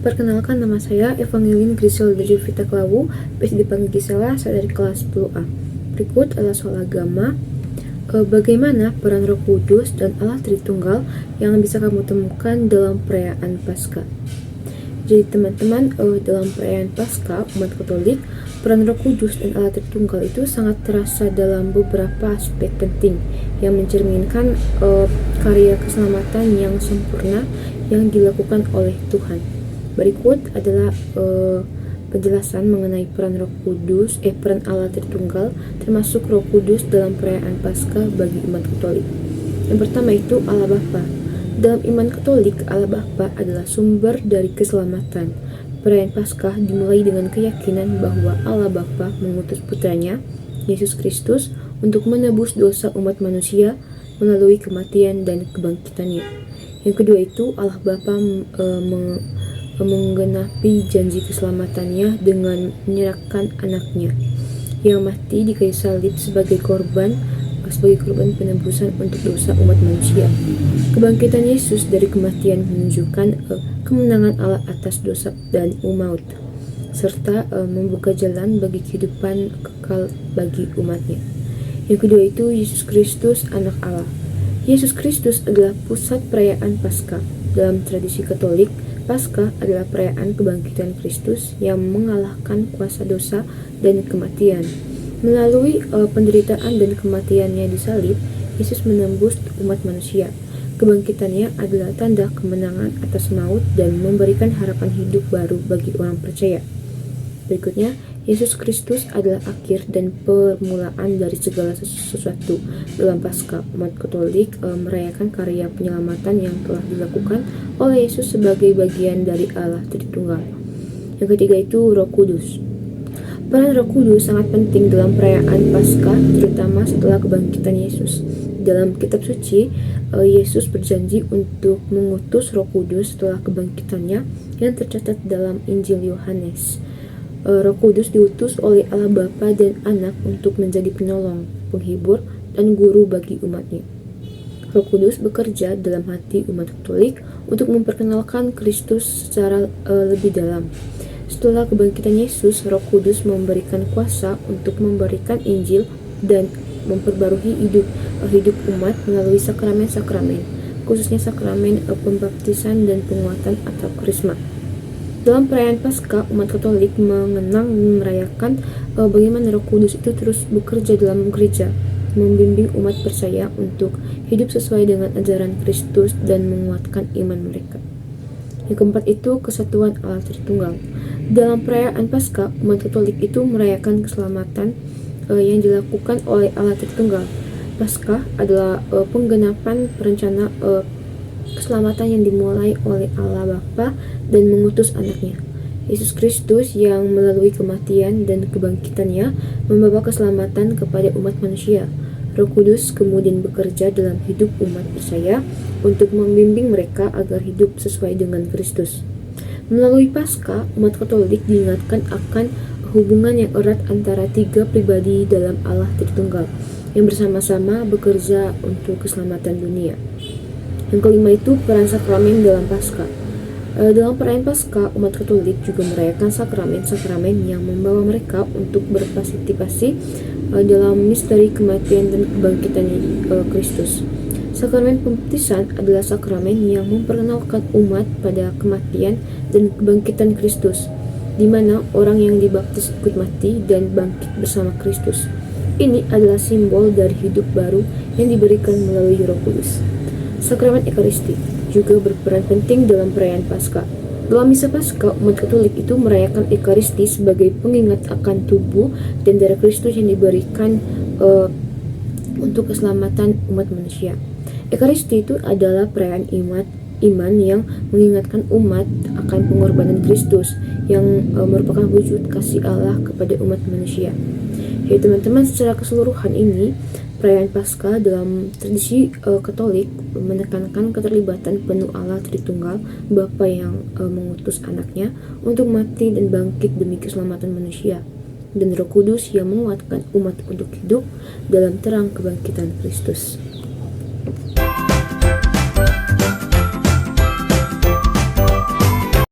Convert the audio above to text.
Perkenalkan, nama saya Evangeline Griselda Jovita Klawu, biasa dipanggil Gisela, saya dari kelas 10A. Berikut adalah soal agama. Bagaimana peran Roh Kudus dan Allah Tritunggal yang bisa kamu temukan dalam perayaan Paskah? Jadi teman-teman, dalam perayaan Paskah umat Katolik, peran Roh Kudus dan Allah Tritunggal itu sangat terasa dalam beberapa aspek penting yang mencerminkan karya keselamatan yang sempurna yang dilakukan oleh Tuhan. Berikut adalah penjelasan mengenai peran peran Allah Tritunggal, termasuk Roh Kudus dalam perayaan Paskah bagi umat Katolik. Yang pertama itu Allah Bapa. Dalam iman Katolik, Allah Bapa adalah sumber dari keselamatan. Perayaan Paskah dimulai dengan keyakinan bahwa Allah Bapa mengutus putranya, Yesus Kristus, untuk menebus dosa umat manusia melalui kematian dan kebangkitannya. Yang kedua itu Allah Bapa menggenapi janji keselamatannya dengan menyerahkan anaknya yang mati di kayu salib sebagai korban penebusan untuk dosa umat manusia. Kebangkitan Yesus dari kematian menunjukkan kemenangan Allah atas dosa dan maut, serta membuka jalan bagi kehidupan kekal bagi umatnya. Yang kedua itu Yesus Kristus, anak Allah. Yesus Kristus adalah pusat perayaan Paskah. Dalam tradisi Katolik, Paskah adalah perayaan kebangkitan Kristus yang mengalahkan kuasa dosa dan kematian. Melalui penderitaan dan kematiannya di salib, Yesus menembus umat manusia. Kebangkitannya adalah tanda kemenangan atas maut dan memberikan harapan hidup baru bagi orang percaya. Berikutnya, Yesus Kristus adalah akhir dan permulaan dari segala sesuatu. Dalam Paskah, umat Katolik merayakan karya penyelamatan yang telah dilakukan oleh Yesus sebagai bagian dari Allah Tritunggal. Yang ketiga itu Roh Kudus. Peran Roh Kudus sangat penting dalam perayaan Paskah, terutama setelah kebangkitan Yesus. Dalam kitab suci, Yesus berjanji untuk mengutus Roh Kudus setelah kebangkitannya yang tercatat dalam Injil Yohanes. Roh Kudus diutus oleh Allah Bapa dan Anak untuk menjadi penolong, penghibur, dan guru bagi umatnya. Roh Kudus bekerja dalam hati umat Katolik untuk memperkenalkan Kristus secara lebih dalam. Setelah kebangkitan Yesus, Roh Kudus memberikan kuasa untuk memberikan Injil dan memperbarui hidup umat melalui sakramen-sakramen, khususnya sakramen pembaptisan dan penguatan atau karisma. Dalam perayaan Paskah, umat Katolik mengenang dan merayakan bagaimana Roh Kudus itu terus bekerja dalam gereja, membimbing umat percaya untuk hidup sesuai dengan ajaran Kristus dan menguatkan iman mereka. Yang keempat itu kesatuan Allah Tritunggal. Dalam perayaan Paskah, umat Katolik itu merayakan keselamatan yang dilakukan oleh Allah Tritunggal. Paskah adalah penggenapan rencana keselamatan yang dimulai oleh Allah Bapa dan mengutus anaknya, Yesus Kristus, yang melalui kematian dan kebangkitannya membawa keselamatan kepada umat manusia. Roh Kudus kemudian bekerja dalam hidup umat percaya untuk membimbing mereka agar hidup sesuai dengan Kristus. Melalui Paskah, umat Katolik diingatkan akan hubungan yang erat antara tiga pribadi dalam Allah Tritunggal yang bersama-sama bekerja untuk keselamatan dunia. Yang kelima itu peran sakramen dalam Paskah. Dalam perayaan Paskah, umat Katolik juga merayakan sakramen-sakramen yang membawa mereka untuk berpartisipasi dalam misteri kematian dan kebangkitan Kristus. Sakramen pembaptisan adalah sakramen yang memperkenalkan umat pada kematian dan kebangkitan Kristus, di mana orang yang dibaptis ikut mati dan bangkit bersama Kristus. Ini adalah simbol dari hidup baru yang diberikan melalui Roh Kudus. Sakramen Ekaristi juga berperan penting dalam perayaan Paskah. Dalam misa Paskah, umat Katolik itu merayakan Ekaristi sebagai pengingat akan tubuh dan darah Kristus yang diberikan untuk keselamatan umat manusia. Ekaristi itu adalah perayaan iman yang mengingatkan umat akan pengorbanan Kristus yang merupakan wujud kasih Allah kepada umat manusia. Ya teman-teman, secara keseluruhan ini perayaan Paskah dalam tradisi Katolik menekankan keterlibatan penuh Allah Tritunggal, Bapa yang mengutus anaknya untuk mati dan bangkit demi keselamatan manusia, dan Roh Kudus yang menguatkan umat untuk hidup dalam terang kebangkitan Kristus.